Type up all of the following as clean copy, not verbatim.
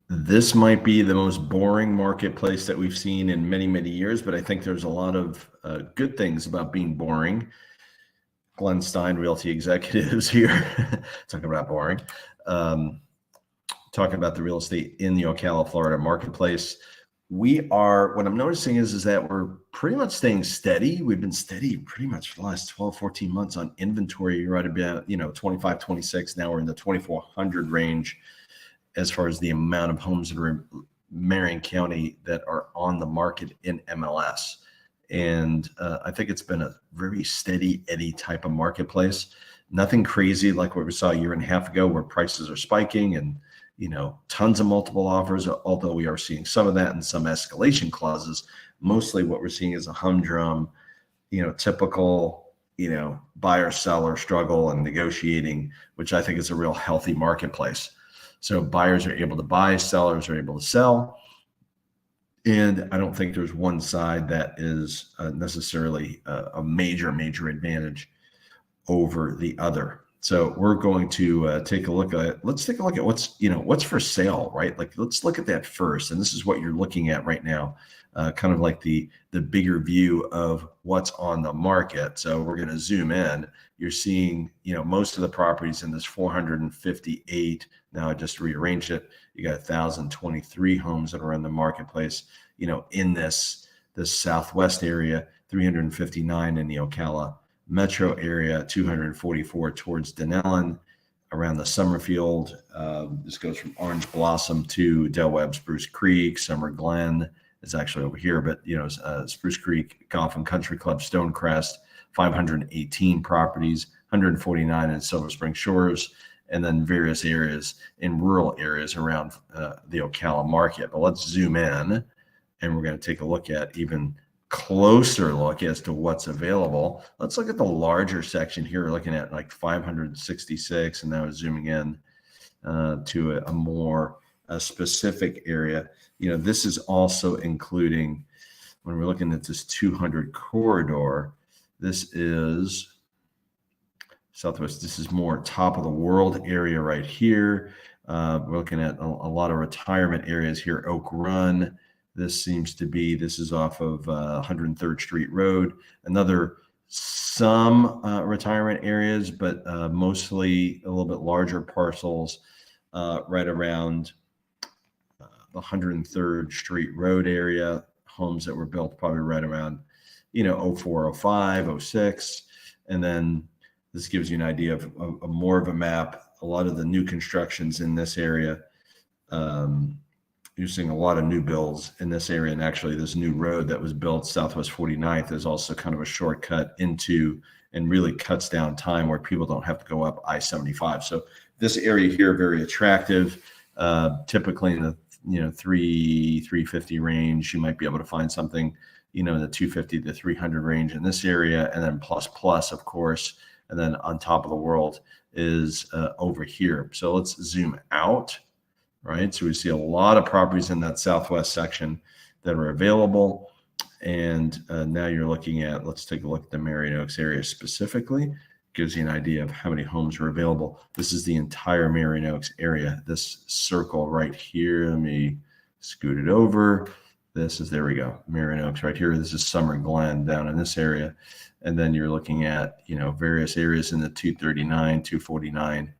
This might be the most boring marketplace that we've seen in many, many years, but I think there's a lot of good things about being boring. Glenn Stein, Realty Executives here, talking about boring. Talking about the real estate in the Ocala, Florida marketplace. What I'm noticing is that we're pretty much staying steady. We've been steady pretty much for the last 12, 14 months on inventory, right about, 25, 26. Now we're in the 2,400 range as far as the amount of homes that are in Marion County that are on the market in MLS. And I think it's been a very steady Eddie type of marketplace. Nothing crazy like what we saw a year and a half ago where prices are spiking and tons of multiple offers, although we are seeing some of that and some escalation clauses. Mostly what we're seeing is a humdrum, typical, buyer seller struggle and negotiating, which I think is a real healthy marketplace. So buyers are able to buy, sellers are able to sell. And I don't think there's one side that is necessarily a major advantage over the other. So we're going to let's take a look at what's for sale, right? Like, let's look at that first. And this is what you're looking at right now, kind of like the bigger view of what's on the market. So we're going to zoom in. You're seeing, most of the properties in this 458. Now I just rearranged it. You got 1,023 homes that are in the marketplace, in this Southwest area, 359 in the Ocala metro area, 244 towards Denellen, around the Summerfield. This goes from Orange Blossom to Del Webb, Spruce Creek. Summer Glen is actually over here, but Spruce Creek Golf and Country Club, Stonecrest, 518 properties, 149 in Silver Spring Shores, and then various areas in rural areas around the Ocala market. But let's zoom in, and we're going to take a look at even closer look as to what's available. Let's look at the larger section here. We're looking at like 566, and now zooming in to a more specific area. This is also including, when we're looking at this 200 corridor, this is Southwest. This is more top of the world area right here. We're looking at a lot of retirement areas here. Oak Run. This is off of 103rd Street Road. Some retirement areas, but mostly a little bit larger parcels right around the 103rd Street Road area. Homes that were built probably right around, 04, 05, 06. And then this gives you an idea of more of a map. A lot of the new constructions in this area. You're seeing a lot of new builds in this area. And actually this new road that was built, Southwest 49th, is also kind of a shortcut into and really cuts down time where people don't have to go up I-75. So this area here, very attractive. Typically in the 350 range, you might be able to find something, in the 250 to 300 range in this area. And then plus, of course, and then on top of the world is over here. So let's zoom out. Right, so we see a lot of properties in that Southwest section that are available. And now you're looking at, let's take a look at the Marion Oaks area specifically. Gives you an idea of how many homes are available. This is the entire Marion Oaks area. This circle right here, let me scoot it over. There we go, Marion Oaks right here. This is Summer Glen down in this area. And then you're looking at, various areas in the 239, 249.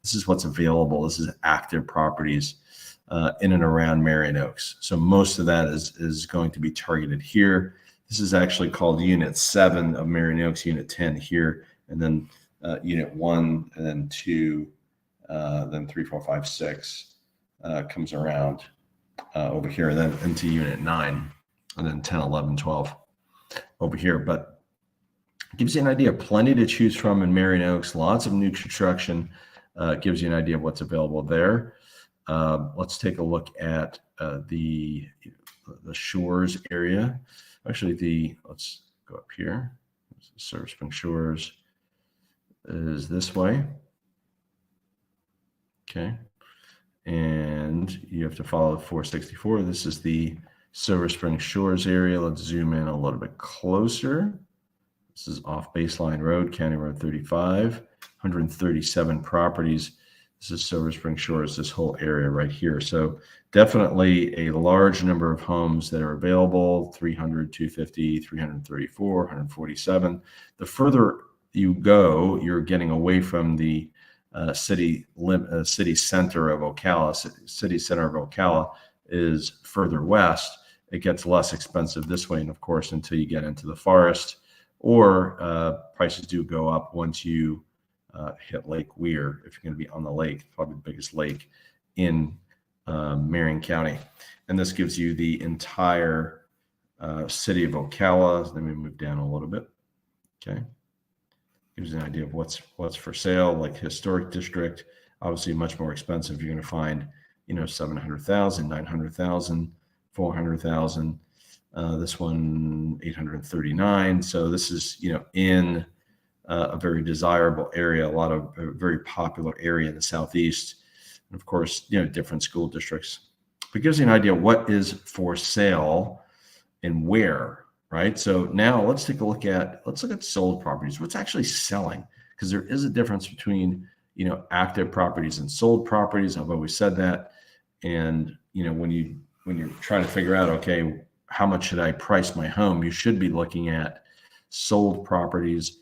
This is what's available. This is active properties in and around Marion Oaks. So most of that is going to be targeted here. This is actually called Unit 7 of Marion Oaks, Unit 10 here, and then Unit 1, and then 2, then 3, 4, 5, 6 comes around over here, and then into Unit 9, and then 10, 11, 12 over here. But it gives you an idea. Plenty to choose from in Marion Oaks. Lots of new construction. Gives you an idea of what's available there. Let's take a look at the Shores area. Actually, let's go up here. Silver Spring Shores is this way. Okay. And you have to follow 464. This is the Silver Spring Shores area. Let's zoom in a little bit closer. This is off Baseline Road, County Road 35, 137 properties. This is Silver Spring Shores, this whole area right here. So definitely a large number of homes that are available, 300, 250, 334, 147. The further you go, you're getting away from the city center of Ocala. City center of Ocala is further west. It gets less expensive this way, and of course, until you get into the forest, or prices do go up once you hit Lake Weir, if you're going to be on the lake, probably the biggest lake in Marion County. And this gives you the entire city of Ocala. Let me move down a little bit. Okay. Gives you an idea of what's for sale. Like historic district, obviously much more expensive. You're going to find, 700,000, 900,000, 400,000. This one, 839. So this is, in a very desirable area, a very popular area in the Southeast. And of course, different school districts. But it gives you an idea of what is for sale and where, right? So now let's look at sold properties. What's actually selling? Because there is a difference between, active properties and sold properties. I've always said that. And, when you're trying to figure out, okay, how much should I price my home? You should be looking at sold properties,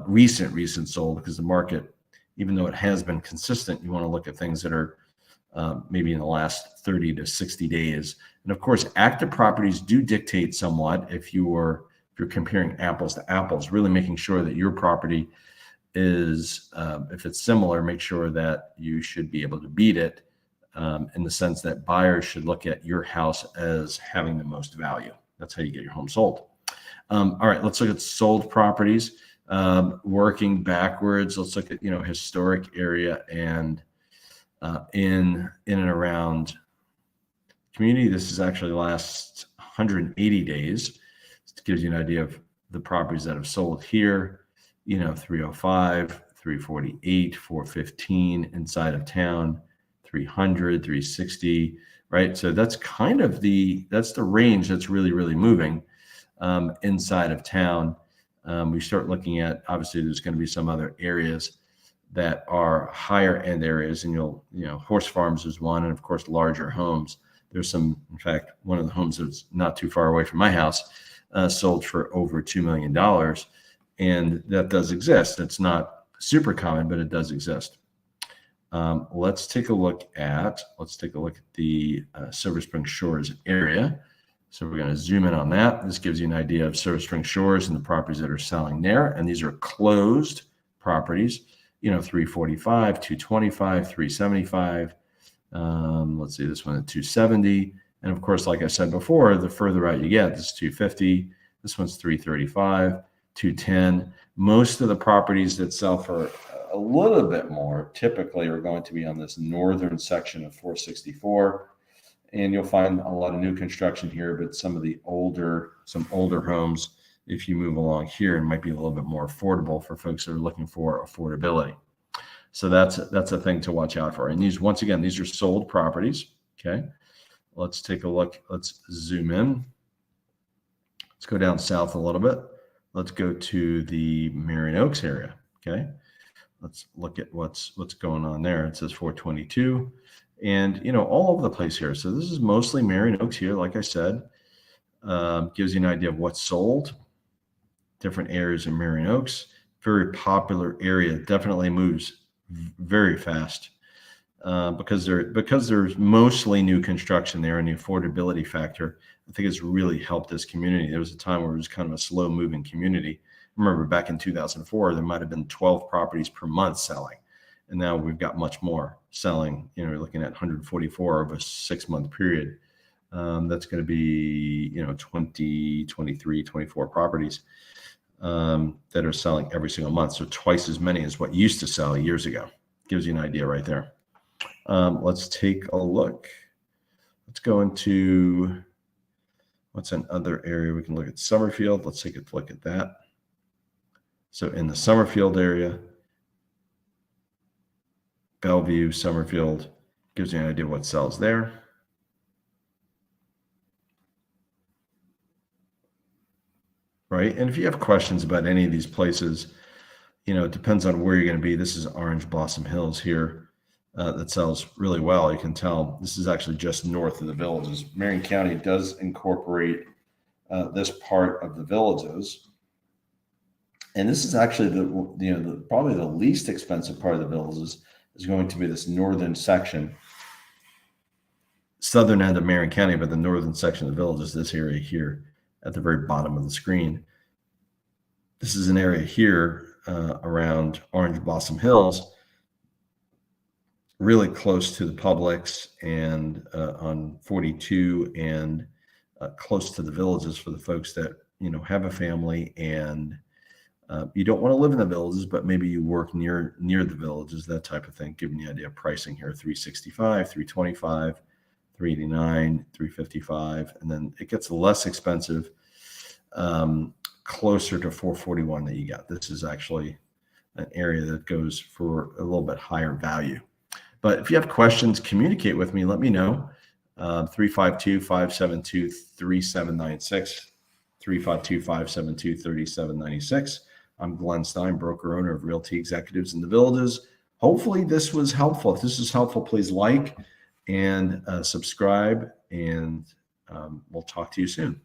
recent sold, because the market, even though it has been consistent, you want to look at things that are maybe in the last 30 to 60 days. And of course, active properties do dictate somewhat. If you're comparing apples to apples, really making sure that your property is, if it's similar, make sure that you should be able to beat it, in the sense that buyers should look at your house as having the most value. That's how you get your home sold. All right, let's look at sold properties. Working backwards, let's look at historic area and in and around community. This is actually last 180 days. It gives you an idea of the properties that have sold here. 305, 348, 415 inside of town, 300, 360. Right, so that's kind of the range that's really moving inside of town. We start looking at, obviously there's going to be some other areas that are higher end areas, and horse farms is one, and of course larger homes. There's some, in fact, one of the homes that's not too far away from my house sold for over $2 million, and that does exist. It's not super common, but it does exist. Let's take a look at the Silver Spring Shores area. So we're going to zoom in on that. This gives you an idea of Silver Spring Shores and the properties that are selling there. And these are closed properties, 345, 225, 375. Let's see, this one at 270. And of course, like I said before, the further out you get, this is 250. This one's 335, 210. Most of the properties that sell for a little bit more typically are going to be on this northern section of 464. And you'll find a lot of new construction here, but some older homes, if you move along here, it might be a little bit more affordable for folks that are looking for affordability. So that's a thing to watch out for. And these are sold properties. Okay, let's take a look. Let's zoom in. Let's go down south a little bit. Let's go to the Marion Oaks area. Okay, let's look at what's going on there. It says 422. And, all over the place here. So this is mostly Marion Oaks here, like I said. Gives you an idea of what's sold. Different areas in Marion Oaks. Very popular area. Definitely moves very fast because there's mostly new construction there, and the affordability factor, I think, has really helped this community. There was a time where it was kind of a slow-moving community. I remember back in 2004, there might have been 12 properties per month selling. And now we've got much more selling. We're looking at 144 over a 6-month period. That's going to be, 20, 23, 24 properties that are selling every single month. So twice as many as what used to sell years ago. Gives you an idea right there. Let's take a look. Let's go into, what's another area? We can look at Summerfield. Let's take a look at that. So in the Summerfield area, Bellevue, Summerfield, gives you an idea of what sells there. Right. And if you have questions about any of these places, it depends on where you're going to be. This is Orange Blossom Hills here. that sells really well. You can tell this is actually just north of the Villages. Marion County does incorporate this part of the Villages. And this is actually probably the least expensive part of the Villages is going to be this northern section, southern end of Marion County, but the northern section of the Villages, this area here at the very bottom of the screen. This is an area here around Orange Blossom Hills, really close to the Publix and on 42 and close to the Villages for the folks that, have a family and you don't want to live in the Villages, but maybe you work near the Villages, that type of thing. Giving you an idea of pricing here: $365, $325, $389, $355, and then it gets less expensive closer to $441 that you got. This is actually an area that goes for a little bit higher value. But if you have questions, communicate with me. Let me know. 352-572-3796, 352-572-3796. I'm Glenn Stein, broker owner of Realty Executives in the Villages. Hopefully this was helpful. If this is helpful, please like and subscribe, and we'll talk to you soon.